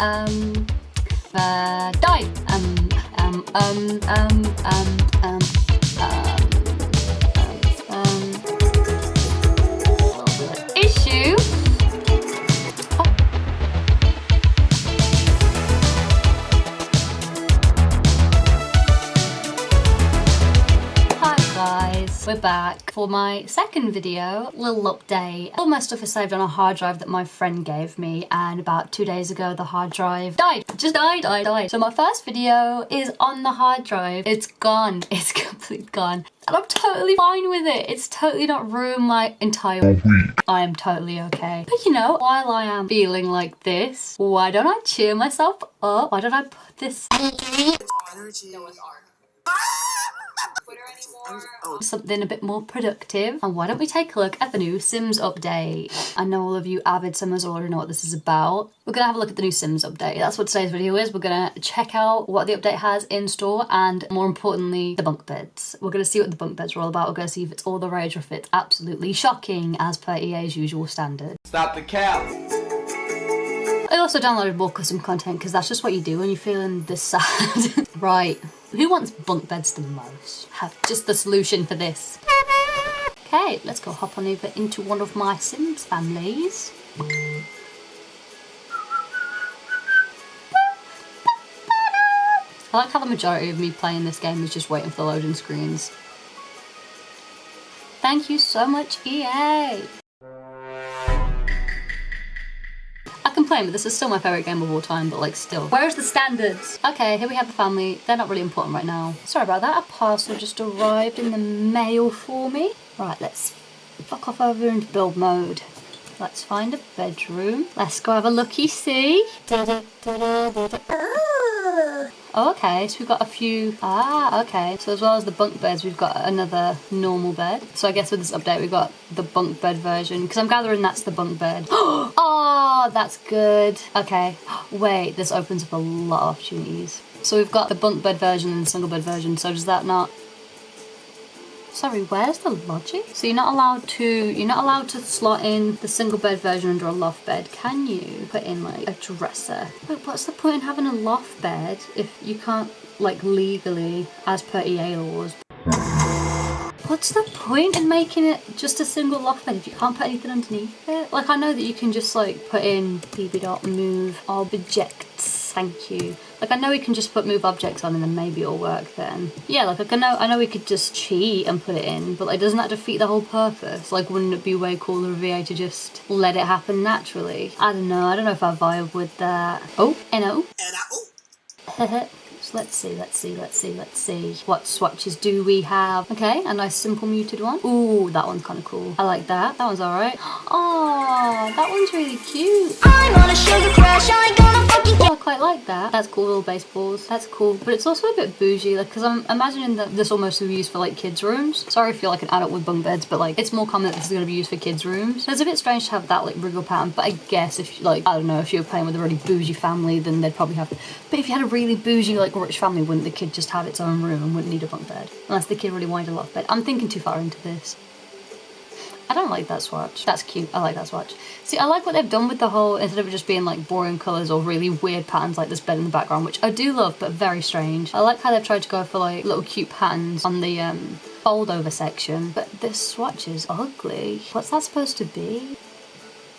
died. Issue. Hi guys, we're back for my second video, little update. All my stuff is saved on a hard drive that my friend gave me, and about 2 days ago the hard drive died. Just died. So my first video is on the hard drive. It's gone. It's completely gone. And I'm totally fine with it. It's totally not ruined my entire week. I am totally okay. But you know, while I am feeling like this, why don't I cheer myself up? Why don't I put this something a bit more productive? And why don't we take a look at the new Sims update? I know all of you avid Simmers already know what this is about. We're gonna have a look at the new Sims update. That's what today's video is. We're gonna check out what the update has in store, and more importantly, the bunk beds. We're gonna see what the bunk beds are all about. We're gonna see if it's all the rage or if it's absolutely shocking as per EA's usual standard. Stop the cap! I also downloaded more custom content because that's just what you do when you're feeling this sad. Right, who wants bunk beds the most? Have just the solution for this. Okay, let's go hop on over into one of my Sims families. I like how the majority of me playing this game is just waiting for the loading screens. Thank you so much, EA! But this is still my favourite game of all time, but like still. Where's the standards? Okay, here we have the family. They're not really important right now. Sorry about that, a parcel just arrived in the mail for me. Right, let's fuck off over into build mode. Let's find a bedroom. Let's go have a looky-see. Oh, okay, so we've got a few, okay. So as well as the bunk beds, we've got another normal bed. So I guess with this update, we've got the bunk bed version, because I'm gathering that's the bunk bed. Oh, that's good. Okay, wait, this opens up a lot of opportunities. So we've got the bunk bed version and the single bed version, so does that not... Sorry, where's the logic? So you're not allowed to slot in the single bed version under a loft bed, can you? Put in like a dresser. Wait, what's the point in having a loft bed if you can't, like, legally, as per EA laws? What's the point in making it just a single loft bed if you can't put anything underneath it? Like, I know that you can just like put in bb.move objects, thank you. Like, I know we can just put move objects on and then maybe it'll work then. Yeah, like I know we could just cheat and put it in, but like, doesn't that defeat the whole purpose? Like, wouldn't it be way cooler of EA to just let it happen naturally? I don't know if I vibe with that. Oh, NO. So let's see. What swatches do we have? Okay, a nice simple muted one. Ooh, that one's kind of cool. I like that. That one's alright. Oh, that one's really cute. I'm on a sugar crash, I ain't gonna fucking... Oh, I quite like that. That's cool, little baseballs. That's cool, but it's also a bit bougie, like, because I'm imagining that this almost will be used for like kids' rooms. Sorry if you're like an adult with bunk beds, but like, it's more common that this is going to be used for kids' rooms. So it's a bit strange to have that like wriggle pattern, but I guess if like, I don't know, if you were playing with a really bougie family, then they'd probably have... But if you had a really bougie, like, rich family, wouldn't the kid just have its own room and wouldn't need a bunk bed? Unless the kid really wanted a loft bed. I'm thinking too far into this. I don't like that swatch. That's cute. I like that swatch. See, I like what they've done with the whole, instead of it just being like boring colours or really weird patterns like this bed in the background, which I do love, but very strange. I like how they've tried to go for like little cute patterns on the fold over section, but this swatch is ugly. What's that supposed to be?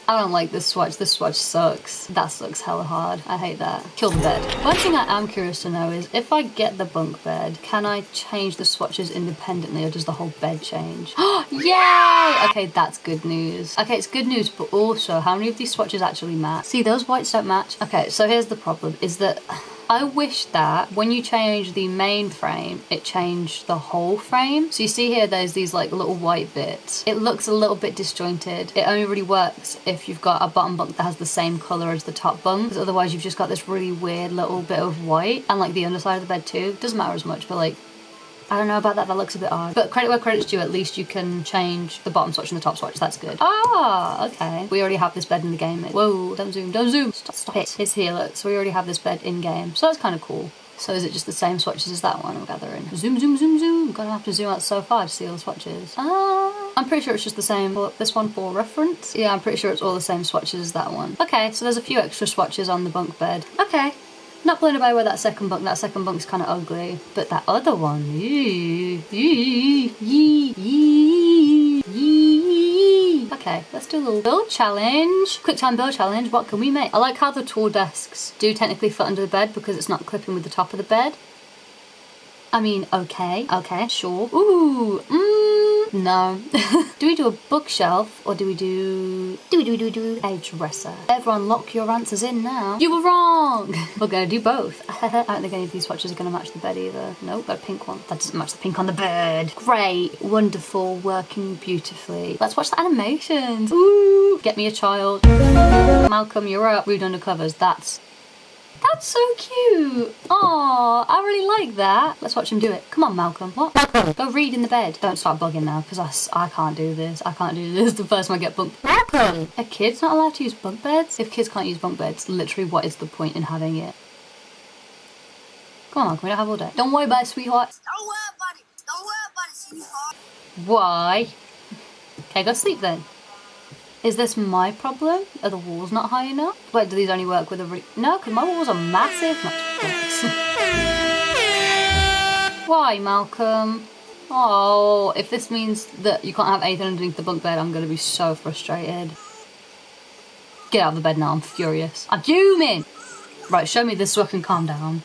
I don't like this swatch. This swatch sucks. That sucks hella hard. I hate that. Kill the bed. One thing I am curious to know is, if I get the bunk bed, can I change the swatches independently, or does the whole bed change? Yay! Okay, that's good news. Okay, it's good news, but also, how many of these swatches actually match? See, those whites don't match. Okay, so here's the problem, is that I wish that when you change the main frame, it changed the whole frame. So you see here, there's these like little white bits. It looks a little bit disjointed. It only really works if you've got a bottom bunk that has the same color as the top bunk, because otherwise you've just got this really weird little bit of white, and like the underside of the bed too. Doesn't matter as much, but like, I don't know about that, that looks a bit odd. But credit where credit's due, at least you can change the bottom swatch and the top swatch, that's good. Ah, okay. We already have this bed in the game. Whoa, don't zoom, don't zoom. Stop it. It's here, look. So we already have this bed in game. So that's kind of cool. So is it just the same swatches as that one, I'm gathering? Zoom, zoom, zoom, zoom. Gonna have to zoom out so far to see all the swatches. Ah. I'm pretty sure it's just the same. Pull up this one for reference. Yeah, I'm pretty sure it's all the same swatches as that one. Okay, so there's a few extra swatches on the bunk bed. Okay. Not blown away with that second bunk. That second bunk's kind of ugly. But that other one, okay, let's do a little build challenge. Quick time build challenge. What can we make? I like how the tall desks do technically fit under the bed because it's not clipping with the top of the bed. I mean, okay, sure. Ooh, no. Do we do a bookshelf or do we do a dresser? Everyone lock your answers in now. You were wrong. We're gonna do both. I don't think any of these swatches are gonna match the bed either. Nope, got a pink one. That doesn't match the pink on the bed. Great, wonderful, working beautifully. Let's watch the animations. Ooh, get me a child. Malcolm, you're up. Rude undercovers. That's so cute. Aw, I really like that. Let's watch him do it. Come on, Malcolm. What? Malcolm. Go read in the bed. Don't start bugging now, because I can't do this. I can't do this. The first time I get bunked. Malcolm. Are kids not allowed to use bunk beds? If kids can't use bunk beds, literally what is the point in having it? Come on, Malcolm. We don't have all day. Don't worry about it, sweetheart. Don't worry about it. Don't worry about it, sweetheart. Why? Okay, go sleep then. Is this my problem? Are the walls not high enough? Wait, do these only work with a no, because my walls are massive. Why, Malcolm? Oh, if this means that you can't have anything underneath the bunk bed, I'm going to be so frustrated. Get out of the bed now, I'm furious. I'm fuming! Right, show me this so I can calm down.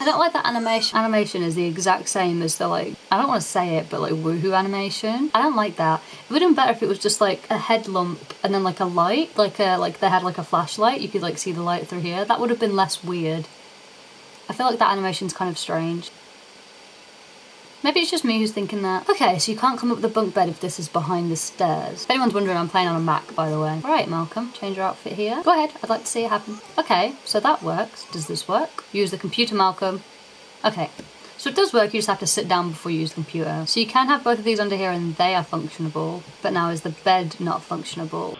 I don't like that animation. Animation is the exact same as the, like, I don't want to say it, but like woohoo animation. I don't like that. It would have been better if it was just like a head lump and then like a light, like they had like a flashlight. You could like see the light through here. That would have been less weird. I feel like that animation's kind of strange. Maybe it's just me who's thinking that. Okay, so you can't come up with the bunk bed if this is behind the stairs. If anyone's wondering, I'm playing on a Mac, by the way. Alright, Malcolm, change your outfit here. Go ahead, I'd like to see it happen. Okay, so that works. Does this work? Use the computer, Malcolm. Okay, so it does work, you just have to sit down before you use the computer. So you can have both of these under here and they are functionable, but now is the bed not functionable?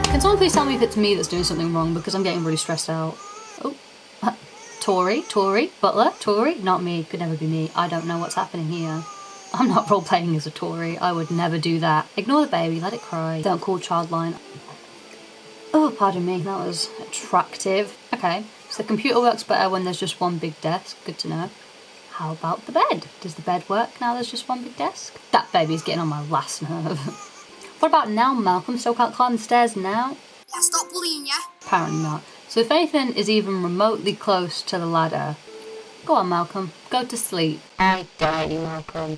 Can someone please tell me if it's me that's doing something wrong, because I'm getting really stressed out. Oh. Tori, Butler, Tori, not me, could never be me. I don't know what's happening here. I'm not role-playing as a Tori, I would never do that. Ignore the baby, let it cry. Don't call childline. Oh, pardon me, that was attractive. Okay, so the computer works better when there's just one big desk, good to know. How about the bed? Does the bed work now there's just one big desk? That baby's getting on my last nerve. What about now, Malcolm? Still can't climb the stairs now? Yeah, stop bullying, yeah? Apparently not. So if anything is even remotely close to the ladder, go on, Malcolm, go to sleep. I dare you, Malcolm.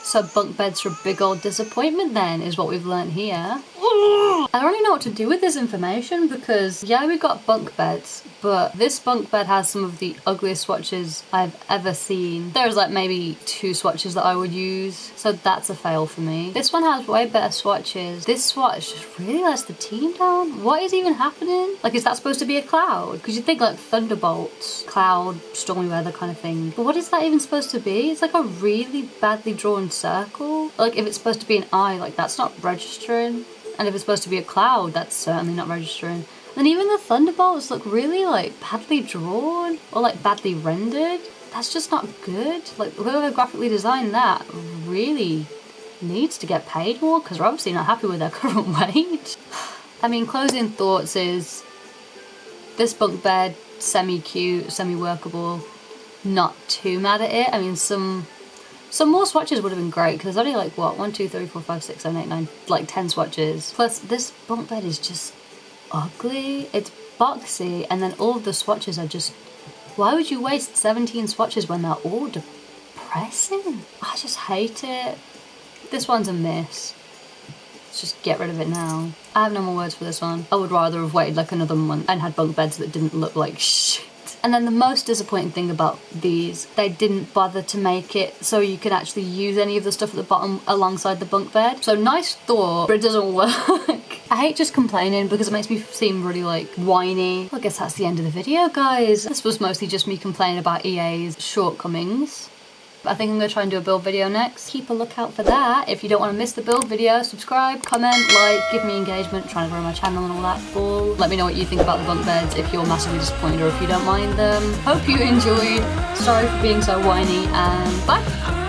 So bunk beds are a big old disappointment then, is what we've learnt here. I don't really know what to do with this information because, yeah, we got bunk beds, but this bunk bed has some of the ugliest swatches I've ever seen. There's like maybe 2 swatches that I would use, so that's a fail for me. This one has way better swatches. This swatch just really lets the team down. What is even happening? Like, is that supposed to be a cloud? Because you think like thunderbolts, cloud, stormy weather kind of thing. But what is that even supposed to be? It's like a really badly drawn circle. Like, if it's supposed to be an eye, like that's not registering. And if it's supposed to be a cloud, that's certainly not registering. And even the thunderbolts look really like badly drawn or like badly rendered. That's just not good. Like, whoever graphically designed that really needs to get paid more because we're obviously not happy with their current wage. I mean, closing thoughts is this bunk bed, semi-cute, semi-workable, not too mad at it. I mean, some more swatches would have been great because there's only like what, 1, 2, 3, 4, 5, 6, 7, 8, 9, like 10 swatches. Plus this bunk bed is just ugly. It's boxy and then all of the swatches are just, why would you waste 17 swatches when they're all depressing? I just hate it. This one's a miss. Let's just get rid of it now. I have no more words for this one. I would rather have waited like another month and had bunk beds that didn't look like shit. And then the most disappointing thing about these, they didn't bother to make it so you can actually use any of the stuff at the bottom alongside the bunk bed. So nice thought, but it doesn't work. I hate just complaining because it makes me seem really like whiny. Well, I guess that's the end of the video, guys. This was mostly just me complaining about EA's shortcomings. I think I'm gonna try and do a build video next. Keep a lookout for that. If you don't want to miss the build video, subscribe, comment, like, give me engagement, trying to grow my channel and all that bull. Let me know what you think about the bunk beds, if you're massively disappointed or if you don't mind them. Hope you enjoyed. Sorry for being so whiny, and bye.